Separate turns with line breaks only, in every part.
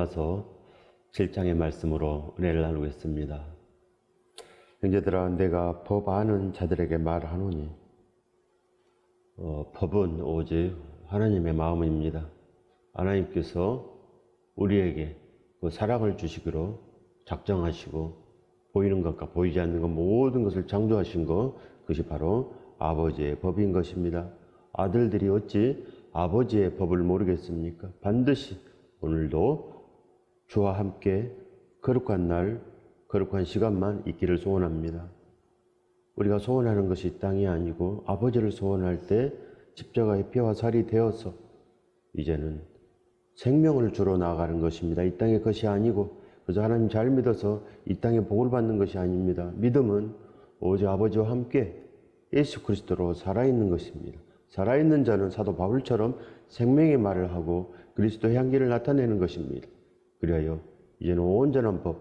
로마서 7장의 말씀으로 은혜를 나누겠습니다. 형제들아, 내가 법 아는 자들에게 말하노니 법은 오직 하나님의 마음입니다. 하나님께서 우리에게 그 사랑을 주시기로 작정하시고 보이는 것과 보이지 않는 것 모든 것을 창조하신 것, 그것이 바로 아버지의 법인 것입니다. 아들들이 어찌 아버지의 법을 모르겠습니까? 반드시 오늘도 주와 함께 거룩한 날, 거룩한 시간만 있기를 소원합니다. 우리가 소원하는 것이 이 땅이 아니고 아버지를 소원할 때 십자가의 피와 살이 되어서 이제는 생명을 주러 나아가는 것입니다. 이 땅의 것이 아니고 그저 하나님 잘 믿어서 이 땅에 복을 받는 것이 아닙니다. 믿음은 오직 아버지와 함께 예수 그리스도로 살아있는 것입니다. 살아있는 자는 사도 바울처럼 생명의 말을 하고 그리스도의 향기를 나타내는 것입니다. 그리하여 이제는 온전한 법,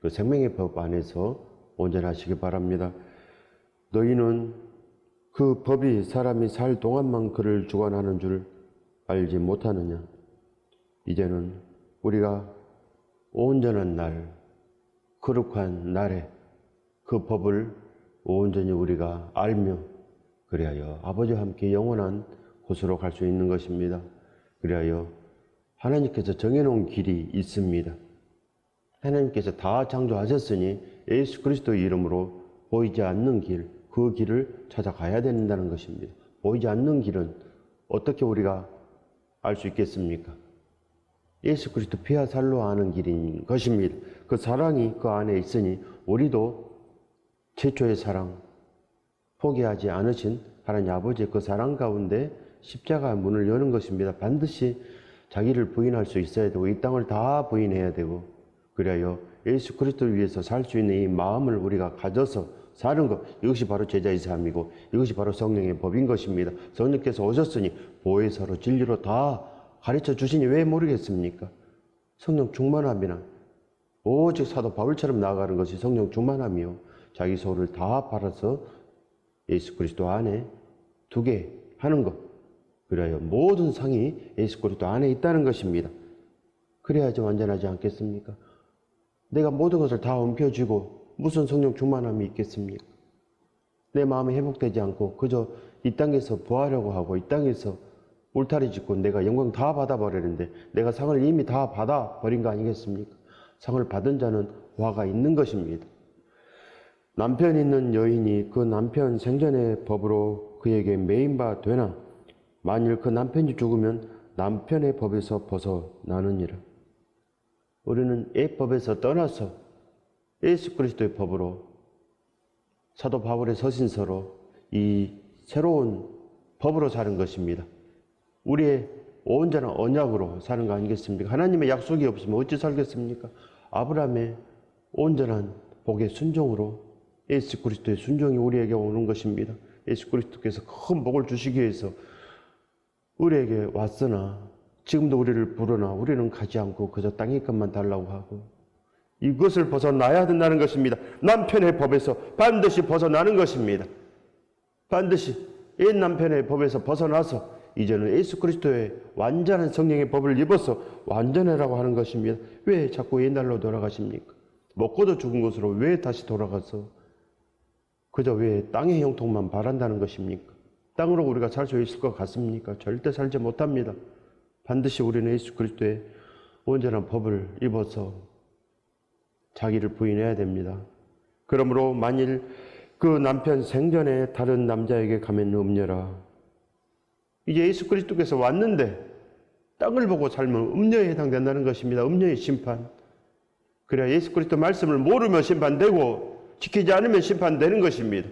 그 생명의 법 안에서 온전하시기 바랍니다. 너희는 그 법이 사람이 살 동안만 그를 주관하는 줄 알지 못하느냐? 이제는 우리가 온전한 날, 거룩한 날에 그 법을 온전히 우리가 알며 그리하여 아버지와 함께 영원한 곳으로 갈 수 있는 것입니다. 그리하여 하나님께서 정해놓은 길이 있습니다. 하나님께서 다 창조하셨으니 예수 그리스도의 이름으로 보이지 않는 길, 그 길을 찾아가야 된다는 것입니다. 보이지 않는 길은 어떻게 우리가 알 수 있겠습니까? 예수 그리스도 피와 살로 아는 길인 것입니다. 그 사랑이 그 안에 있으니 우리도 최초의 사랑, 포기하지 않으신 하나님 아버지의 그 사랑 가운데 십자가 문을 여는 것입니다. 반드시 자기를 부인할 수 있어야 되고 이 땅을 다 부인해야 되고 그래야 예수 그리스도를 위해서 살 수 있는 이 마음을 우리가 가져서 사는 것, 이것이 바로 제자의 삶이고 이것이 바로 성령의 법인 것입니다. 성령께서 오셨으니 보혜사로 진리로 다 가르쳐 주시니 왜 모르겠습니까? 성령 충만함이나 오직 사도 바울처럼 나아가는 것이 성령 충만함이요, 자기 소를 다 팔아서 예수 그리스도 안에 두게 하는 것, 그래야 모든 상이 예수 그리스도 안에 있다는 것입니다. 그래야지 완전하지 않겠습니까? 내가 모든 것을 다 옮겨주고 무슨 성령 충만함이 있겠습니까? 내 마음이 회복되지 않고 그저 이 땅에서 부하려고 하고 이 땅에서 울타리 짓고 내가 영광 다 받아버리는데 내가 상을 이미 다 받아버린 거 아니겠습니까? 상을 받은 자는 화가 있는 것입니다. 남편 있는 여인이 그 남편 생전의 법으로 그에게 매인바 되나? 만일 그 남편이 죽으면 남편의 법에서 벗어나느니라. 우리는 이 법에서 떠나서 예수 그리스도의 법으로 사도 바울의 서신서로 이 새로운 법으로 사는 것입니다. 우리의 온전한 언약으로 사는 거 아니겠습니까? 하나님의 약속이 없으면 어찌 살겠습니까? 아브라함의 온전한 복의 순종으로 예수 그리스도의 순종이 우리에게 오는 것입니다. 예수 그리스도께서 큰 복을 주시기 위해서 우리에게 왔으나 지금도 우리를 부르나 우리는 가지 않고 그저 땅의 것만 달라고 하고 이것을 벗어나야 된다는 것입니다. 남편의 법에서 반드시 벗어나는 것입니다. 반드시 옛 남편의 법에서 벗어나서 이제는 예수 그리스도의 완전한 성령의 법을 입어서 완전해라고 하는 것입니다. 왜 자꾸 옛날로 돌아가십니까? 먹고도 죽은 것으로 왜 다시 돌아가서 그저 왜 땅의 형통만 바란다는 것입니까? 땅으로 우리가 살 수 있을 것 같습니까? 절대 살지 못합니다. 반드시 우리는 예수 그리스도의 온전한 법을 입어서 자기를 부인해야 됩니다. 그러므로 만일 그 남편 생전에 다른 남자에게 가면 음녀라. 이제 예수 그리스도께서 왔는데 땅을 보고 살면 음녀에 해당된다는 것입니다. 음녀의 심판. 그래야 예수 그리스도 말씀을 모르면 심판되고 지키지 않으면 심판되는 것입니다.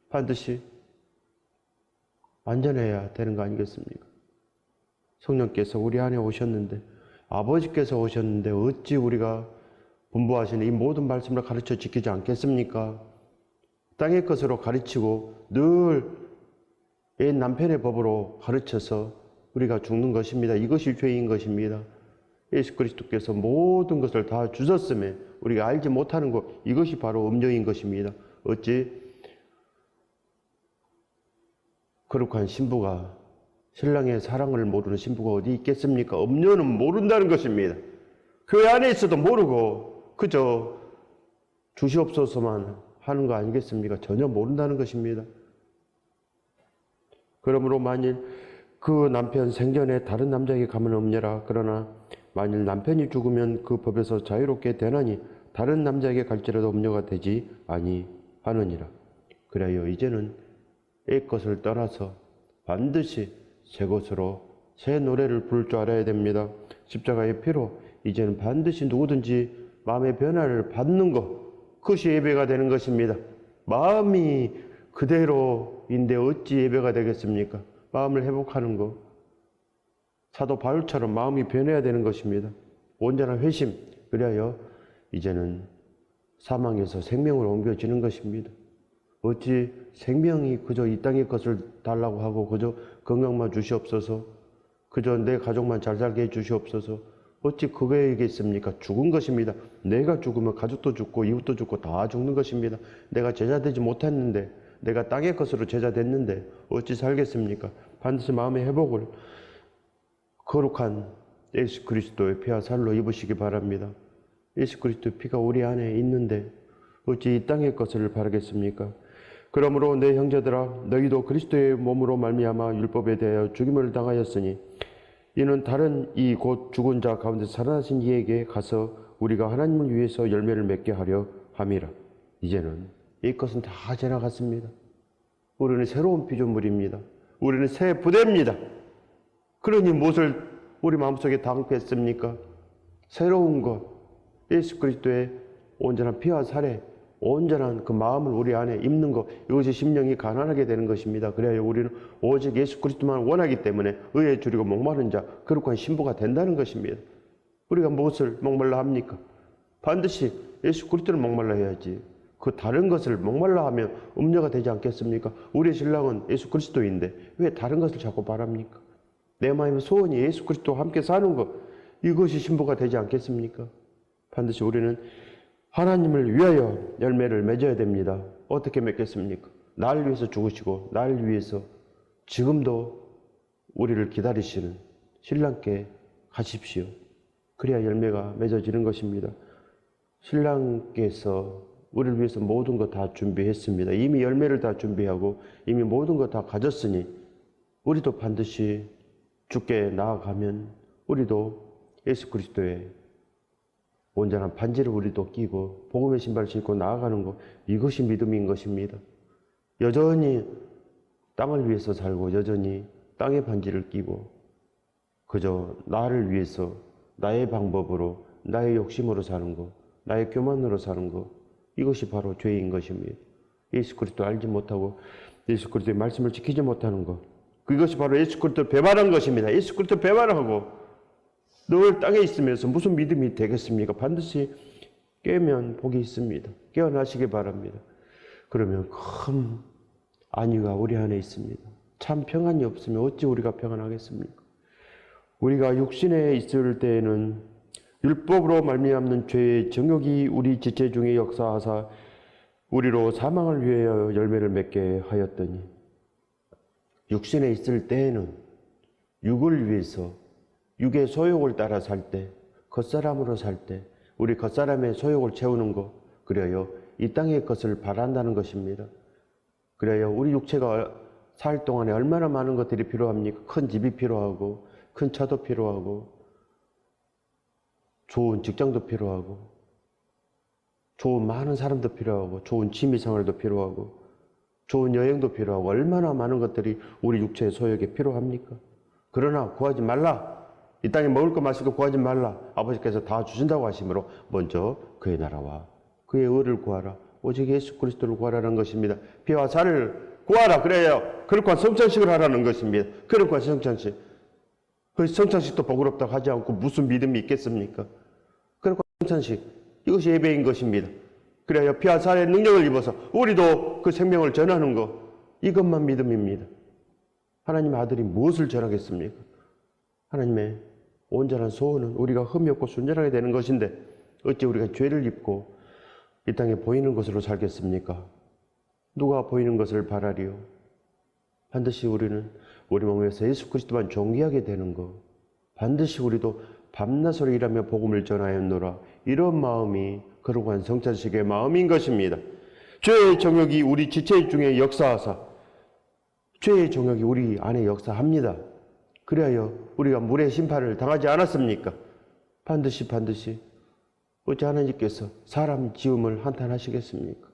반드시 완전해야 되는 거 아니겠습니까? 성령께서 우리 안에 오셨는데 아버지께서 오셨는데 어찌 우리가 분부하시는 이 모든 말씀을 가르쳐 지키지 않겠습니까? 땅의 것으로 가르치고 늘 옛 남편의 법으로 가르쳐서 우리가 죽는 것입니다. 이것이 죄인 것입니다. 예수 그리스도께서 모든 것을 다 주셨음에 우리가 알지 못하는 것, 이것이 바로 음녀인 것입니다. 어찌 거룩한 신부가 신랑의 사랑을 모르는 신부가 어디 있겠습니까? 음녀는 모른다는 것입니다. 교회 안에 있어도 모르고 그저 주시옵소서만 하는 거 아니겠습니까? 전혀 모른다는 것입니다. 그러므로 만일 그 남편 생전에 다른 남자에게 가면 없냐라. 그러나 만일 남편이 죽으면 그 법에서 자유롭게 되나니 다른 남자에게 갈지라도 음녀가 되지 아니하느니라. 그래요 이제는 옛 것을 떠나서 반드시 새 것으로 새 노래를 부를 줄 알아야 됩니다. 십자가의 피로 이제는 반드시 누구든지 마음의 변화를 받는 것, 그것이 예배가 되는 것입니다. 마음이 그대로인데 어찌 예배가 되겠습니까? 마음을 회복하는 것. 사도 바울처럼 마음이 변해야 되는 것입니다. 온전한 회심, 그리하여 이제는 사망에서 생명으로 옮겨지는 것입니다. 어찌 생명이 그저 이 땅의 것을 달라고 하고 그저 건강만 주시옵소서, 그저 내 가족만 잘 살게 해 주시옵소서, 어찌 그거이겠습니까? 죽은 것입니다. 내가 죽으면 가족도 죽고 이웃도 죽고 다 죽는 것입니다. 내가 제자 되지 못했는데, 내가 땅의 것으로 제자 됐는데 어찌 살겠습니까? 반드시 마음의 회복을 거룩한 예수 그리스도의 피와 살로 입으시기 바랍니다. 예수 그리스도의 피가 우리 안에 있는데 어찌 이 땅의 것을 바라겠습니까? 그러므로 내 형제들아, 너희도 그리스도의 몸으로 말미암아 율법에 대하여 죽임을 당하였으니 이는 다른 이 곧 죽은 자 가운데 살아나신 이에게 가서 우리가 하나님을 위해서 열매를 맺게 하려 함이라. 이제는 이 것은 다 지나갔습니다. 우리는 새로운 피조물입니다. 우리는 새 부대입니다. 그러니 무엇을 우리 마음속에 담겠습니까? 새로운 것, 예수 그리스도의 온전한 피와 살에 온전한 그 마음을 우리 안에 입는 것, 이것이 심령이 가난하게 되는 것입니다. 그래야 우리는 오직 예수 그리스도만 원하기 때문에 의에 줄이고 목마른 자, 거룩한 신부가 된다는 것입니다. 우리가 무엇을 목말라 합니까? 반드시 예수 그리스도를 목말라 해야지. 그 다른 것을 목말라 하면 음녀가 되지 않겠습니까? 우리의 신랑은 예수 그리스도인데 왜 다른 것을 자꾸 바랍니까? 내 마음의 소원이 예수 그리스도와 함께 사는 것, 이것이 신부가 되지 않겠습니까? 반드시 우리는 하나님을 위하여 열매를 맺어야 됩니다. 어떻게 맺겠습니까? 날 위해서 죽으시고 날 위해서 지금도 우리를 기다리시는 신랑께 가십시오. 그래야 열매가 맺어지는 것입니다. 신랑께서 우리를 위해서 모든 것 다 준비했습니다. 이미 열매를 다 준비하고 이미 모든 것 다 가졌으니 우리도 반드시 주께 나아가면 우리도 예수 그리스도의 온전한 반지를 우리도 끼고 복음의 신발을 신고 나아가는 것, 이것이 믿음인 것입니다. 여전히 땅을 위해서 살고 여전히 땅의 반지를 끼고 그저 나를 위해서 나의 방법으로 나의 욕심으로 사는 것, 나의 교만으로 사는 것, 이것이 바로 죄인 것입니다. 예수 그리스도 알지 못하고 예수 그리스도의 말씀을 지키지 못하는 것, 그것이 바로 예수 그리스도를 배반한 것입니다. 예수 그리스도를 배반하고 늘 땅에 있으면서 무슨 믿음이 되겠습니까? 반드시 깨면 복이 있습니다. 깨어나시기 바랍니다. 그러면 큰 안위가 우리 안에 있습니다. 참 평안이 없으면 어찌 우리가 평안하겠습니까? 우리가 육신에 있을 때에는 율법으로 말미암는 죄의 정욕이 우리 지체 중에 역사하사 우리로 사망을 위하여 열매를 맺게 하였더니, 육신에 있을 때에는 육을 위해서 육의 소욕을 따라 살 때, 겉사람으로 살 때 우리 겉사람의 소욕을 채우는 것, 그래야 이 땅의 것을 바란다는 것입니다. 그래야 우리 육체가 살 동안에 얼마나 많은 것들이 필요합니까? 큰 집이 필요하고 큰 차도 필요하고 좋은 직장도 필요하고 좋은 많은 사람도 필요하고 좋은 취미생활도 필요하고 좋은 여행도 필요하고 얼마나 많은 것들이 우리 육체의 소욕에 필요합니까? 그러나 구하지 말라. 이 땅에 먹을 거 마실 거 구하지 말라. 아버지께서 다 주신다고 하시므로 먼저 그의 나라와 그의 의를 구하라. 오직 예수 그리스도를 구하라는 것입니다. 피와 살을 구하라. 그래야 거룩한 성찬식을 하라는 것입니다. 거룩한 성찬식. 그 성찬식도 복으롭다고 하지 않고 무슨 믿음이 있겠습니까? 거룩한 성찬식. 이것이 예배인 것입니다. 그래야 피와 살의 능력을 입어서 우리도 그 생명을 전하는 것. 이것만 믿음입니다. 하나님의 아들이 무엇을 전하겠습니까? 하나님의 온전한 소원은 우리가 흠이 없고 순전하게 되는 것인데 어찌 우리가 죄를 입고 이 땅에 보이는 것으로 살겠습니까? 누가 보이는 것을 바라리요? 반드시 우리는 우리 몸에서 예수 그리스도만 존귀하게 되는 것, 반드시 우리도 밤낮으로 일하며 복음을 전하였노라. 이런 마음이 거룩한 성찬식의 마음인 것입니다. 죄의 정욕이 우리 지체 중에 역사하사 죄의 정욕이 우리 안에 역사합니다. 그래야 우리가 물의 심판을 당하지 않았습니까? 반드시 어찌 하나님께서 사람 지음을 한탄하시겠습니까?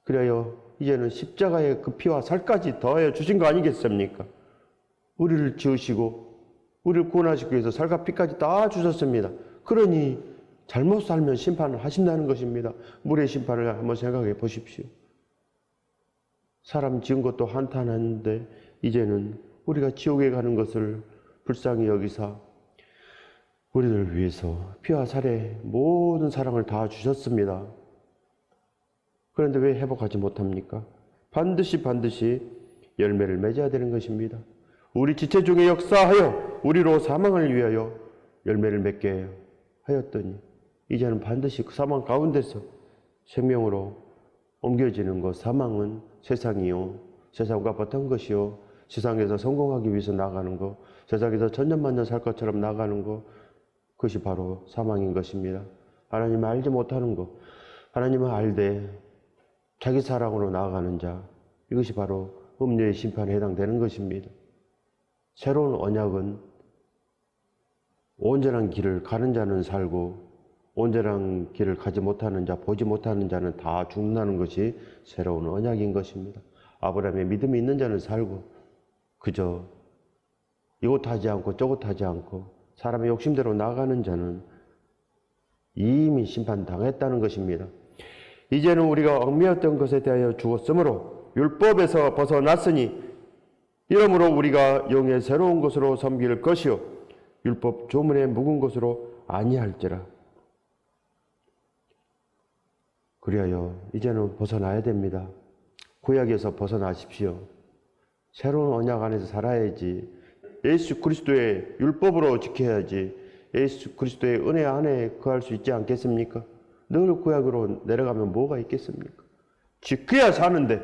그래야 이제는 십자가의 그 피와 살까지 더하여 주신 거 아니겠습니까? 우리를 지으시고 우리를 구원하시기 위해서 살과 피까지 다 주셨습니다. 그러니 잘못 살면 심판을 하신다는 것입니다. 물의 심판을 한번 생각해 보십시오. 사람 지은 것도 한탄하는데 이제는 우리가 지옥에 가는 것을 불쌍히 여기사 우리를 위해서 피와 살의 모든 사랑을 다 주셨습니다. 그런데 왜 회복하지 못합니까? 반드시 열매를 맺어야 되는 것입니다. 우리 지체 중에 역사하여 우리로 사망을 위하여 열매를 맺게 하였더니 이제는 반드시 그 사망 가운데서 생명으로 옮겨지는 것. 사망은 세상이요, 세상과 같은 것이요, 세상에서 성공하기 위해서 나가는 것, 세상에서 천년만년 살 것처럼 나가는 것, 그것이 바로 사망인 것입니다. 하나님을 알지 못하는 것, 하나님을 알되 자기 사랑으로 나아가는 자, 이것이 바로 음료의 심판에 해당되는 것입니다. 새로운 언약은 온전한 길을 가는 자는 살고 온전한 길을 가지 못하는 자, 보지 못하는 자는 다 죽는다는 것이 새로운 언약인 것입니다. 아브라함의 믿음이 있는 자는 살고 그저 이곳 하지 않고 저곳 하지 않고 사람의 욕심대로 나가는 자는 이미 심판당했다는 것입니다. 이제는 우리가 얽매였던 것에 대하여 죽었으므로 율법에서 벗어났으니 이러므로 우리가 영의 새로운 것으로 섬길 것이요 율법 조문의 묵은 것으로 아니할지라. 그리하여 이제는 벗어나야 됩니다. 구약에서 벗어나십시오. 새로운 언약 안에서 살아야지. 예수 그리스도의 율법으로 지켜야지. 예수 그리스도의 은혜 안에 거할 수 있지 않겠습니까? 늘 구약으로 내려가면 뭐가 있겠습니까? 지켜야 사는데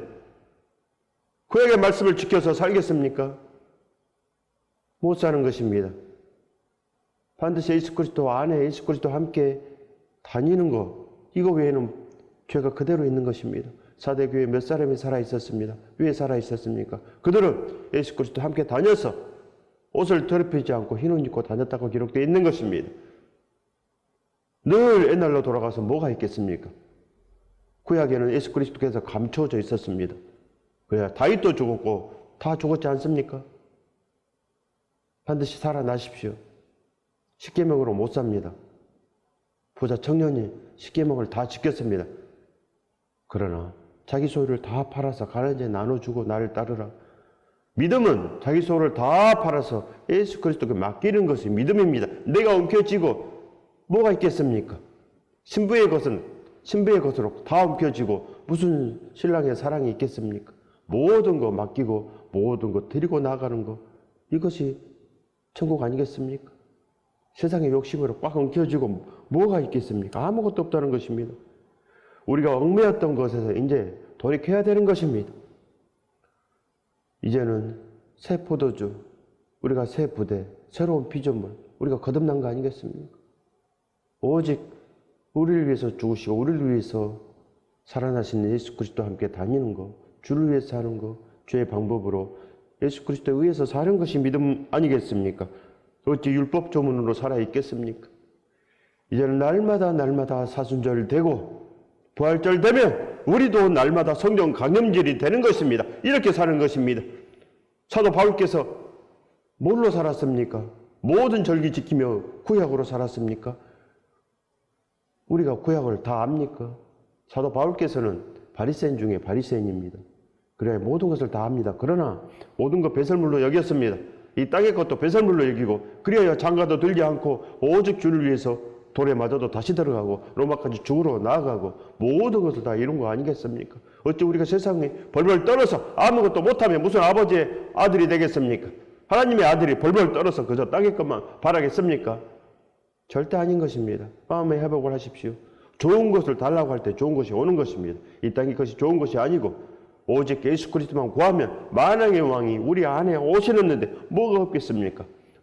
구약의 말씀을 지켜서 살겠습니까? 못 사는 것입니다. 반드시 예수 그리스도 안에 예수 그리스도와 함께 다니는 것, 이거 외에는 죄가 그대로 있는 것입니다. 사대교회 몇 사람이 살아있었습니다. 왜 살아있었습니까? 그들은 예수 그리스도와 함께 다녀서 옷을 더럽히지 않고 흰 옷 입고 다녔다고 기록되어 있는 것입니다. 늘 옛날로 돌아가서 뭐가 있겠습니까? 구약에는 예수 그리스도께서 감춰져 있었습니다. 그래야 다윗도 죽었고 다 죽었지 않습니까? 반드시 살아나십시오. 십계명으로 못 삽니다. 부자 청년이 십계명을 다 지켰습니다. 그러나 자기 소유를 다 팔아서 가난한 자에 나눠주고 나를 따르라. 믿음은 자기 소유를 다 팔아서 예수 그리스도께 맡기는 것이 믿음입니다. 내가 옮겨지고 뭐가 있겠습니까? 신부의 것은 신부의 것으로 다 옮겨지고 무슨 신랑의 사랑이 있겠습니까? 모든 거 맡기고 모든 거 드리고 나가는 것, 이것이 천국 아니겠습니까? 세상의 욕심으로 꽉 엉켜지고 뭐가 있겠습니까? 아무것도 없다는 것입니다. 우리가 얽매였던 것에서 이제 돌이켜야 되는 것입니다. 이제는 새 포도주, 우리가 새 부대, 새로운 피조물, 우리가 거듭난 거 아니겠습니까? 오직 우리를 위해서 죽으시고 우리를 위해서 살아나신 예수 그리스도와 함께 다니는 것, 주를 위해서 사는 것, 주의 방법으로 예수 그리스도에 의해서 사는 것이 믿음 아니겠습니까? 어찌 율법 조문으로 살아있겠습니까? 이제는 날마다 사순절 되고 부활절 되면 우리도 날마다 성령 강염절이 되는 것입니다. 이렇게 사는 것입니다. 사도 바울께서 뭘로 살았습니까? 모든 절기 지키며 구약으로 살았습니까? 우리가 구약을 다 압니까? 사도 바울께서는 바리새인 중에 바리새인입니다. 그래 모든 것을 다 압니다. 그러나 모든 것 배설물로 여겼습니다. 이 땅의 것도 배설물로 여기고 그리하여 장가도 들지 않고 오직 주를 위해서 돌에 맞아도 다시 들어가고 로마까지 죽으러 나아가고 모든 것을 다 이룬 거 아니겠습니까? 어찌 우리가 세상에 벌벌 떨어서 아무것도 못하면 무슨 아버지의 아들이 되겠습니까? 하나님의 아들이 벌벌 떨어서 그저 땅의 것만 바라겠습니까? 절대 아닌 것입니다. 마음의 회복을 하십시오. 좋은 것을 달라고 할 때 좋은 것이 오는 것입니다. 이 땅의 것이 좋은 것이 아니고 오직 예수 그리스도만 구하면 만왕의 왕이 우리 안에 오시는데 뭐가 없겠습니까?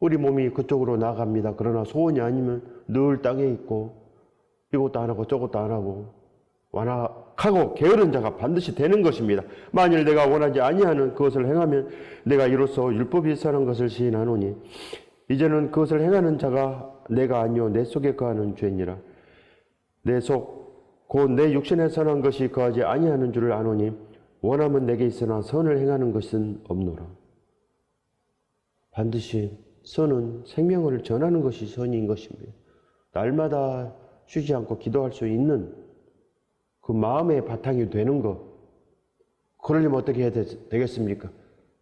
우리 몸이 그쪽으로 나갑니다. 그러나 소원이 아니면 늘 땅에 있고 이것도 안 하고 저것도 안 하고 완악하고 게으른 자가 반드시 되는 것입니다. 만일 내가 원하지 아니하는 그것을 행하면 내가 이로써 율법이 선한 것을 시인하노니 이제는 그것을 행하는 자가 내가 아니요 내 속에 거하는 죄니라. 내 속 곧 내 육신에 선한 것이 거하지 아니하는 줄을 아노니 원함은 내게 있으나 선을 행하는 것은 없노라. 반드시 선은 생명을 전하는 것이 선인 것입니다. 날마다 쉬지 않고 기도할 수 있는 그 마음의 바탕이 되는 것. 그러려면 어떻게 해야 되겠습니까?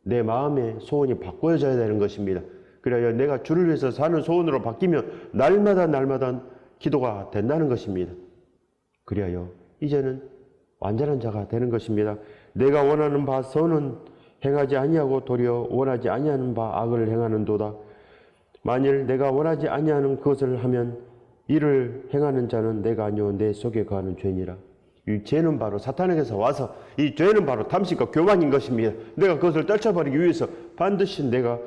내 마음의 소원이 바꿔져야 되는 것입니다. 그래야 내가 주를 위해서 사는 소원으로 바뀌면 날마다 기도가 된다는 것입니다. 그래야 이제는 완전한 자가 되는 것입니다. 내가 원하는 바 선은 행하지 아니하고 도리어 원하지 아니하는 바 악을 행하는도다. 만일 내가 원하지 아니하는 그것을 하면 이를 행하는 자는 내가 아니요 내 속에 거하는 죄니라. 이 죄는 바로 사탄에게서 와서 이 죄는 바로 탐심과 교만인 것입니다. 내가 그것을 떨쳐버리기 위해서 반드시 내가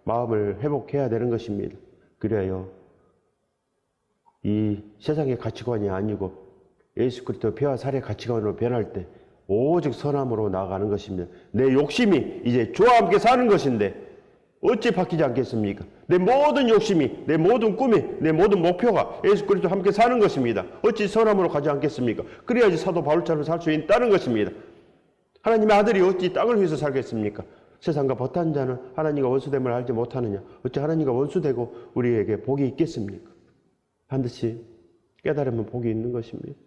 마음을 회복해야 되는 것입니다. 그래요. 이 세상의 가치관이 아니고 예수 그리스도 피와 살의 가치관으로 변할 때 오직 선함으로 나아가는 것입니다. 내 욕심이 이제 주와 함께 사는 것인데 어찌 바뀌지 않겠습니까? 내 모든 욕심이, 내 모든 꿈이, 내 모든 목표가 예수 그리스도와 함께 사는 것입니다. 어찌 선함으로 가지 않겠습니까? 그래야지 사도 바울처럼 살 수 있다는 것입니다. 하나님의 아들이 어찌 땅을 위해서 살겠습니까? 세상과 버탄 자는 하나님과 원수됨을 알지 못하느냐? 어찌 하나님과 원수되고 우리에게 복이 있겠습니까? 반드시 깨달으면 복이 있는 것입니다.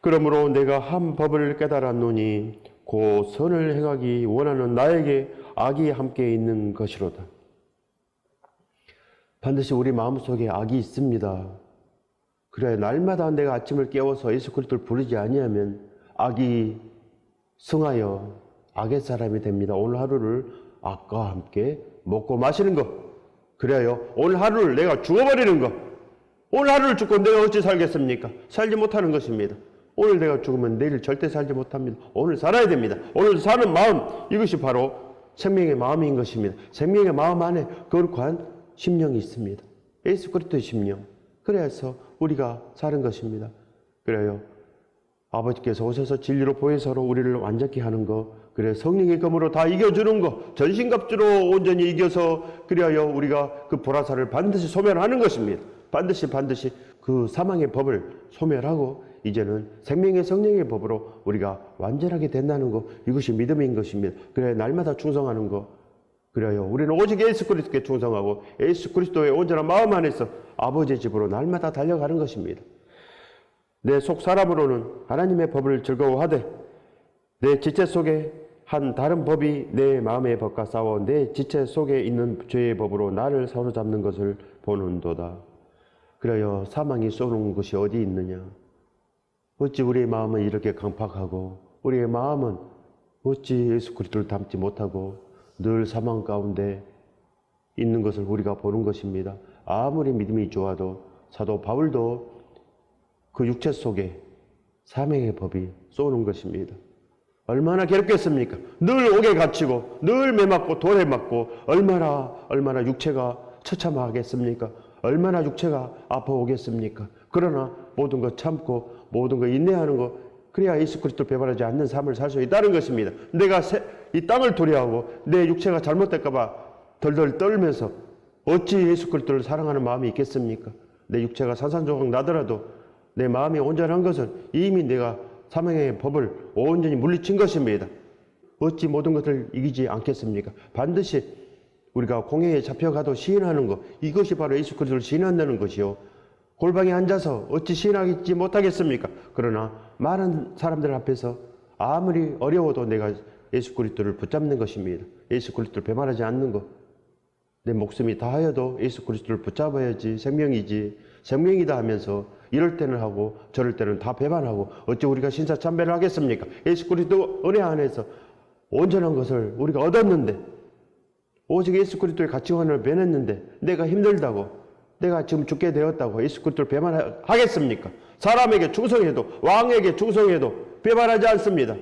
그러므로 내가 한 법을 깨달았노니 곧 선을 행하기 원하는 나에게 악이 함께 있는 것이로다. 반드시 우리 마음속에 악이 있습니다. 그래 날마다 내가 아침을 깨워서 예수 그리스도를 부르지 아니하면 악이 승하여 악의 사람이 됩니다. 오늘 하루를 악과 함께 먹고 마시는 것. 그래요. 오늘 하루를 내가 죽어버리는 것. 오늘 하루를 죽고 내가 어찌 살겠습니까? 살지 못하는 것입니다. 오늘 내가 죽으면 내일 절대 살지 못합니다. 오늘 살아야 됩니다. 오늘 사는 마음, 이것이 바로 생명의 마음인 것입니다. 생명의 마음 안에 거룩한 심령이 있습니다. 예수 그리스도의 심령. 그래서 우리가 사는 것입니다. 그래요. 아버지께서 오셔서 진리로 보혜사로 우리를 완전케 하는 것, 그래 성령의 검으로 다 이겨주는 것, 전신갑주로 온전히 이겨서 그리하여 우리가 그 보라사를 반드시 소멸하는 것입니다. 반드시 그 사망의 법을 소멸하고 이제는 생명의 성령의 법으로 우리가 완전하게 된다는 것, 이것이 믿음인 것입니다. 그래 날마다 충성하는 것. 그래요. 우리는 오직 예수 그리스도께 충성하고 예수 그리스도의 온전한 마음 안에서 아버지의 집으로 날마다 달려가는 것입니다. 내 속 사람으로는 하나님의 법을 즐거워하되 내 지체 속에 한 다른 법이 내 마음의 법과 싸워 내 지체 속에 있는 죄의 법으로 나를 사로잡는 것을 보는도다. 그래요. 사망이 쏘는 것이 어디 있느냐? 어찌 우리의 마음은 이렇게 강팍하고 우리의 마음은 어찌 예수 그리스도를 닮지 못하고 늘 사망 가운데 있는 것을 우리가 보는 것입니다. 아무리 믿음이 좋아도 사도 바울도 그 육체 속에 사명의 법이 쏘는 것입니다. 얼마나 괴롭겠습니까? 늘 옥에 갇히고 늘 매맞고 돌에 맞고 얼마나 육체가 처참하겠습니까? 얼마나 육체가 아파오겠습니까? 그러나 모든 것 참고 모든 것 인내하는 것, 그래야 예수 그리스도를 배반하지 않는 삶을 살 수 있다는 것입니다. 내가 이 땅을 두려워하고 내 육체가 잘못될까 봐 덜덜 떨면서 어찌 예수 그리스도를 사랑하는 마음이 있겠습니까? 내 육체가 산산조각 나더라도 내 마음이 온전한 것은 이미 내가 사명의 법을 온전히 물리친 것입니다. 어찌 모든 것을 이기지 않겠습니까? 반드시 우리가 공회에 잡혀가도 시인하는 것, 이것이 바로 예수 그리스도를 시인한다는 것이요. 골방에 앉아서 어찌 시인하지 못하겠습니까? 그러나 많은 사람들 앞에서 아무리 어려워도 내가 예수 그리스도를 붙잡는 것입니다. 예수 그리스도를 배반하지 않는 것. 내 목숨이 다하여도 예수 그리스도를 붙잡아야지 생명이지. 생명이다 하면서 이럴 때는 하고 저럴 때는 다 배반하고 어찌 우리가 신사참배를 하겠습니까? 예수 그리스도 은혜 안에서 온전한 것을 우리가 얻었는데 오직 예수 그리스도의 가치관을 변했는데 내가 힘들다고 내가 지금 죽게 되었다고 예수 그리스도를 배반하겠습니까? 사람에게 충성해도 왕에게 충성해도 배반하지 않습니다.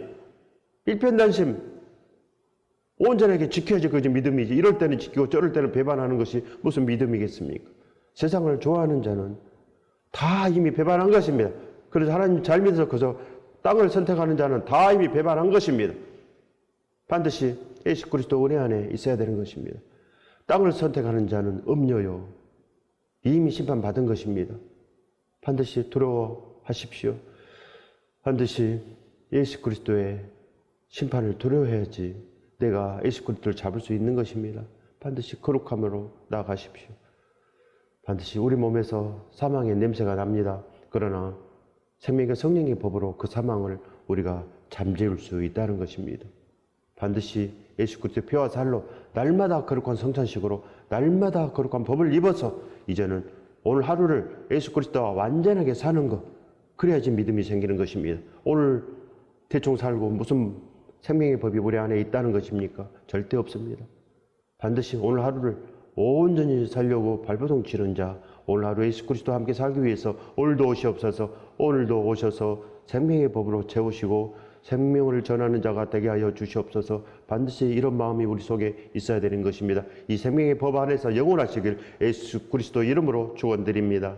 일편단심 온전하게 지켜야지 그게 믿음이지. 이럴 때는 지키고 저럴 때는 배반하는 것이 무슨 믿음이겠습니까? 세상을 좋아하는 자는 다 이미 배반한 것입니다. 그래서 하나님 잘 믿어서 그저 땅을 선택하는 자는 다 이미 배반한 것입니다. 반드시 예수 그리스도 은혜 안에 있어야 되는 것입니다. 땅을 선택하는 자는 음녀요. 이미 심판받은 것입니다. 반드시 두려워하십시오. 반드시 예수 그리스도의 심판을 두려워해야지 내가 예수 그리스도를 잡을 수 있는 것입니다. 반드시 거룩함으로 나아가십시오. 반드시 우리 몸에서 사망의 냄새가 납니다. 그러나 생명과 성령의 법으로 그 사망을 우리가 잠재울 수 있다는 것입니다. 반드시 예수 그리스도의 피와 살로 날마다 거룩한 성찬식으로 날마다 거룩한 법을 입어서 이제는 오늘 하루를 예수 그리스도와 완전하게 사는 것, 그래야지 믿음이 생기는 것입니다. 오늘 대충 살고 무슨 생명의 법이 우리 안에 있다는 것입니까? 절대 없습니다. 반드시 오늘 하루를 온전히 살려고 발버둥 치는 자, 오늘 하루 예수 그리스도와 함께 살기 위해서 오늘도 오시옵소서. 오늘도 오셔서 생명의 법으로 채우시고 생명을 전하는 자가 되게 하여 주시옵소서. 반드시 이런 마음이 우리 속에 있어야 되는 것입니다. 이 생명의 법 안에서 영원하시길 예수 그리스도 이름으로 축원드립니다.